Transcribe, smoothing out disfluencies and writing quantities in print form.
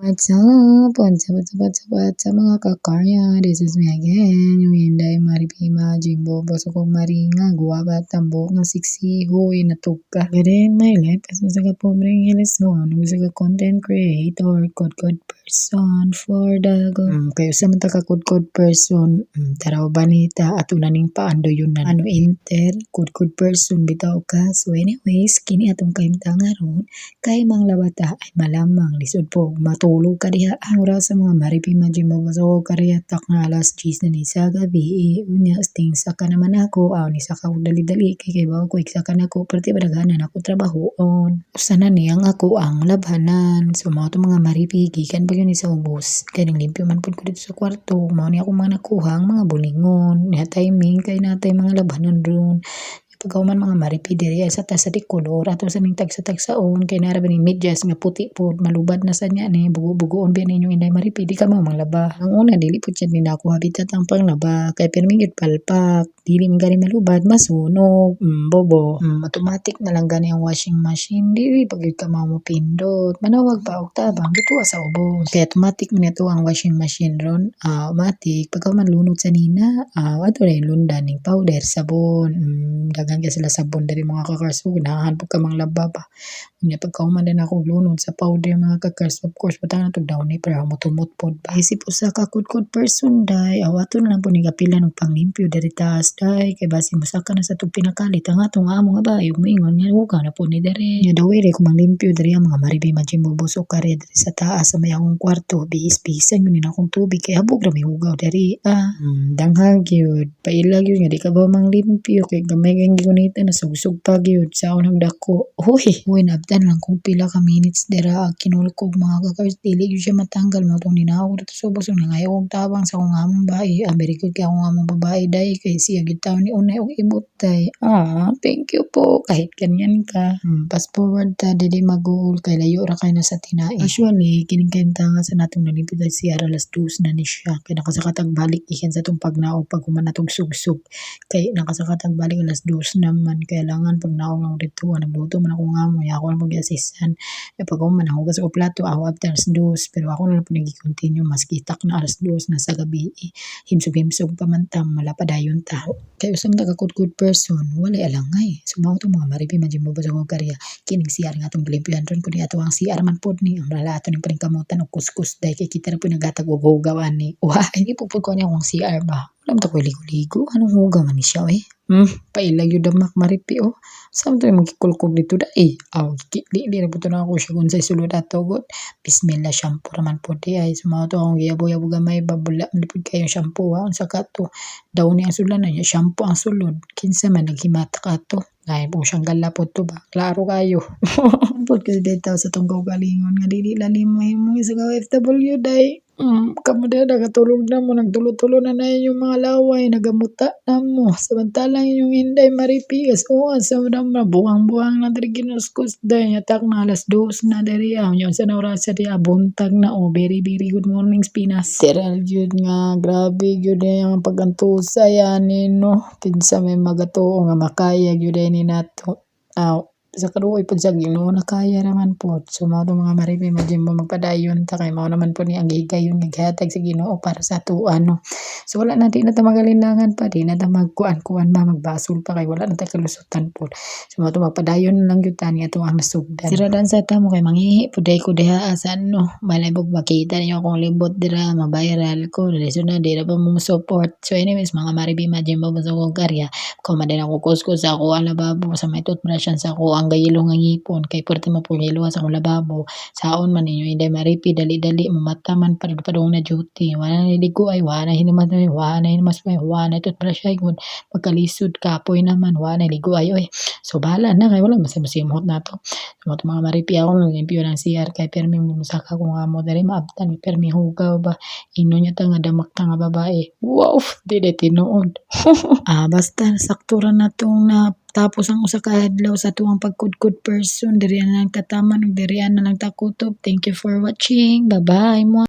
What's up mga kakarya? This is me again, yung Inday Maripima Jimbo Boso kong maringa, guwaba tambok ng siksi, huy natuka. Garin my life, as sa kapomring ilasyon, gusto ka content creator, good person for the go. Kayo sa mga ka-good person, taraw banita, at unaning paando yun na, inter, good person bitaw ka. So anyways, kini atong kaimtang aron, kay mang labata ay malamang lisod po matulog ka diha ang oras sa mga maripima Jimbo Boso karya tak na alas 10 na ni sa gabi unya sting sa ka naman ako ni sa ka dali-dali kay bawa ko iksa ka na ko perti badaghanan ako trabahoon usa na niyang ako ang labhanan so mao to mga maripi gikan pa yun sa ubos kay limpyo man pud ko dito sa kwarto mao ni ako mga nakuhang mga bulingon niya timing kay natay mga labhanan ron pagkauman mga maripi diri ay sa tasa di kolor ato sa ning tagsa-tagsaon kay nara ba ni medyas nga puti pod malubad na sa niya ni bugo-bugoon biya ninyong inday maripi di ka mo manglaba ang una dili pud siya nako habitat ang panglaba kay permi gid palpak dili man gani malubad masunog bobo automatic na lang gani ang washing machine dili pag ka mo pindot manawag pa og tabang dito sa ubos kay automatic man ito ang washing machine ron automatic pagka man lunod sa nina ato na yung lundan ning powder sabon dagan ka sila sabon dari mga kakars ganahan po ka mang laba pa unya pagkauman din ako lunod sa powder mga kakars of course patang natog daw ni pero mutumot pod ba isip usa ka good person day awaton na lang po ni kapila ng panglimpyo dari taas day kay basi musaka na sa tug pinakalit ang atong amo nga ba yung moingon nga huga na po ni dari nya daway ko manglimpyo dari ang mga maribi Jimbo Boso karya dari sa taas sa may akong kwarto bihis-bihisan yun akong tubig kay habog ra may hugaw dari danghag yun pailag yun nga di ka ba manglimpyo kay gamay kang gigunita na sugsug pa gyud sa unang dako. Uy nabtan lang kung pila ka minutes dira kinulkog mga kakars dili gyud siya matanggal mo tong ninawag dito sa ubos nga ngayo og tabang sa akong among bae. Very good kay akong among babae day kay siya gyud taon ni unay og ibot day. Thank you po kahit ganyan ka. Fast forward ta dili magul kay layo ra kay na sa tinai. Actually kining kayntanga sa natong nalipid ay siya alas 2 na ni siya kay nakasakatag balik ikan sa tong pagnaog pag human natong sugsug kay nakasakatag balik alas 2 naman kailangan pag naong lang dito nagluto man ako nga mo ako na mag-assistan pag man hugas ko plato ako after alas 2 pero ako na lang po nag-continue mas kitak na alas 2 na sa gabi himsog-himsog pamantam malapadayon ta kay usam ta ka good person wala alangay sumaw to mga maripi Jimbo Boso karya kining CR nga atong limpyohan ron kundi ato ang CR man pod ni ang lalato ning paningkamutan og kuskus day kay kita ra po nagatag og hugawan ni hindi po ko niya akong CR ba alam ta ko ligo-ligo anong hugaw man ni siya pailag yun damak maripi samtang magkikulkog dito da di na puto na ako siya kung sa sulod atogot bismillah shampoo raman po di ay sumaw to akong giyabo-yabo gamay babula malipod kayo shampoo unsa ka to daw ni ang sulan na niya shampoo ang sulod kinsa man naghimata ka to ay po siyang gala po to ba klaro kayo pod kasi dito sa tunggaw galingon nga dili lalim mo isa ka OFW day kamo din nakatulog na mo nagtulo-tulo na yung mga laway nagamuta na mo samantalang yung Inday Maripigas sa mga buwang-buwang na dari ginuskus day atak na alas 2 na dari yung sa naurasa di buntag na very very good morning Pinas teral yun nga grabe yun yung pagantusa yan no kinsa may magatuo nga makaya yun ni nato sa kaduoy po sa Ginoo nakaya naman po so mao mga maripi Jimbo magpadayon ta kay mao naman po ni ang gigayon nga gihatag sa Ginoo para sa atuan so wala na di na ta magalinlangan pa di na ta magkuan ba magbasol pa kay wala na ta kalusutan po so mao magpadayon lang gyud ta ni ato ang nasugdan siradan sa ta mo kay manghihi puday ko diha sa balay bug makita niyo akong libot dira ma-viral ko so na di ra pa mo support so anyways mga maripi Jimbo Boso karya kumaden ako kuskus sa ako ang lababo sa may toothbrushan sa ako ang gayelo nga ngipon kay perti mo po yelo sa akong lababo saon man ninyo Inday Maripi dali-dali mamata man padung na duty wala na ligo ay wala hinuman wala hinumas wala toothbrush ay good pagkalisod kapoy naman wala ligo ay so bahala na kay wala masimot na to so mga Maripi ako limpyo ng CR kay permi musaka ko nga mo dali maabtan permi hugaw ba ino nya ta nga damak ta nga babae wow dili tinuod basta sakto ra na tong na tapos ang usa ka adlaw sa tuwang pagkudkod person diri na lang tataman ug diri na lang takutob thank you for watching bye bye mo